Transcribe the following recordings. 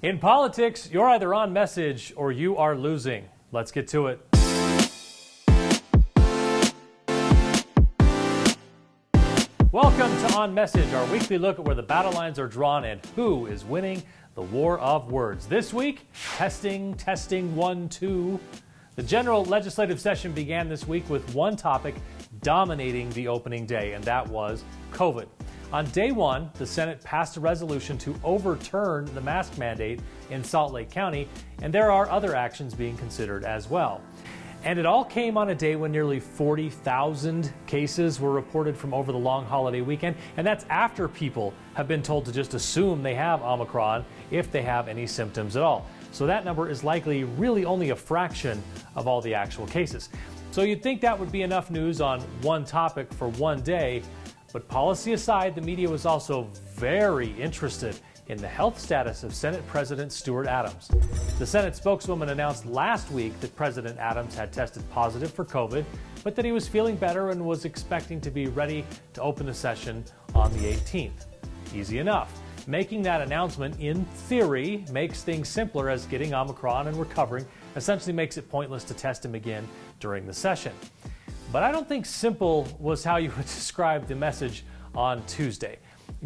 In politics, you're either on message or you are losing. Let's get to it. Welcome to On Message, our weekly look at where the battle lines are drawn and who is winning the war of words. This week, testing, 1, 2. The general legislative session began this week with one topic dominating the opening day, and that was COVID. On day one, the Senate passed a resolution to overturn the mask mandate in Salt Lake County, and there are other actions being considered as well. And it all came on a day when nearly 40,000 cases were reported from over the long holiday weekend, and that's after people have been told to just assume they have Omicron if they have any symptoms at all. So that number is likely really only a fraction of all the actual cases. So you'd think that would be enough news on one topic for one day, but policy aside, the media was also very interested in the health status of Senate President Stuart Adams. The Senate spokeswoman announced last week that President Adams had tested positive for COVID, but that he was feeling better and was expecting to be ready to open the session on the 18th. Easy enough. Making that announcement, in theory, makes things simpler, as getting Omicron and recovering essentially makes it pointless to test him again during the session. But I don't think simple was how you would describe the message on Tuesday.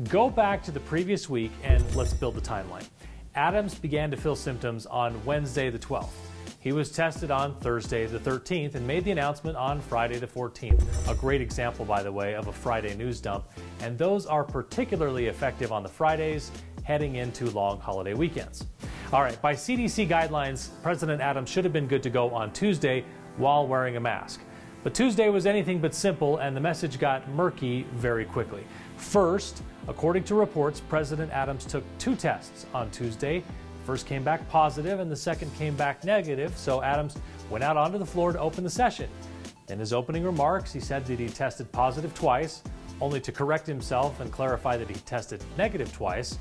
Go back to the previous week and let's build the timeline. Adams began to feel symptoms on Wednesday the 12th. He was tested on Thursday the 13th and made the announcement on Friday the 14th. A great example, by the way, of a Friday news dump. And those are particularly effective on the Fridays heading into long holiday weekends. All right, by CDC guidelines, President Adams should have been good to go on Tuesday while wearing a mask. But Tuesday was anything but simple, and the message got murky very quickly. First, according to reports, President Adams took 2 tests on Tuesday. The first came back positive and the second came back negative, so Adams went out onto the floor to open the session. In his opening remarks, he said that he tested positive twice, only to correct himself and clarify that he tested negative twice.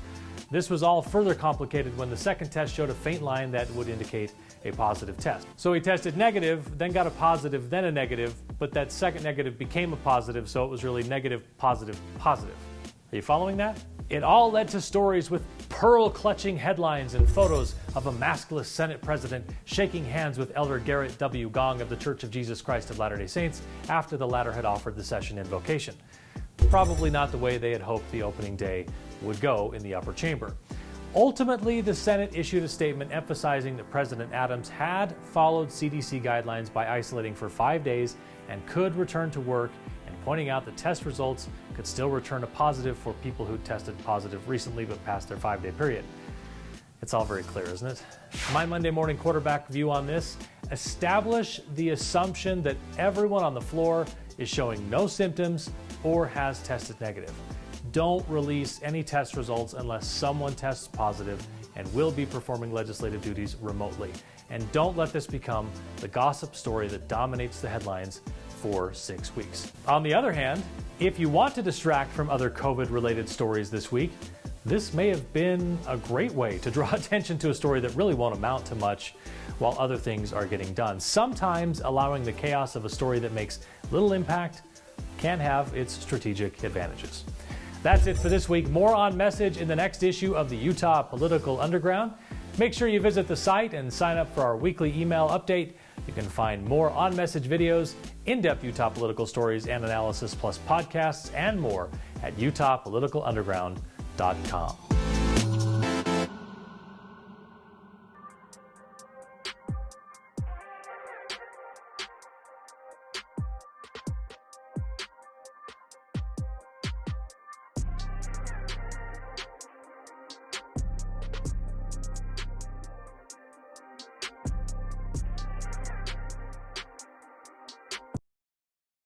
This was all further complicated when the second test showed a faint line that would indicate a positive test. So he tested negative, then got a positive, then a negative, but that second negative became a positive, so it was really negative, positive, positive. Are you following that? It all led to stories with pearl-clutching headlines and photos of a maskless Senate president shaking hands with Elder Garrett W. Gong of the Church of Jesus Christ of Latter-day Saints after the latter had offered the session invocation. Probably not the way they had hoped the opening day would go in the upper chamber. Ultimately, the Senate issued a statement emphasizing that President Adams had followed CDC guidelines by isolating for 5 days and could return to work, and pointing out that test results could still return a positive for people who tested positive recently but passed their 5-day period. It's all very clear, isn't it? My Monday morning quarterback view on this: establish the assumption that everyone on the floor is showing no symptoms or has tested negative. Don't release any test results unless someone tests positive and will be performing legislative duties remotely. And don't let this become the gossip story that dominates the headlines for 6 weeks. On the other hand, if you want to distract from other COVID-related stories this week, this may have been a great way to draw attention to a story that really won't amount to much while other things are getting done. Sometimes allowing the chaos of a story that makes little impact can have its strategic advantages. That's it for this week. More On Message in the next issue of the Utah Political Underground. Make sure you visit the site and sign up for our weekly email update. You can find more On Message videos, in-depth Utah political stories and analysis, plus podcasts and more at utahpoliticalunderground.com.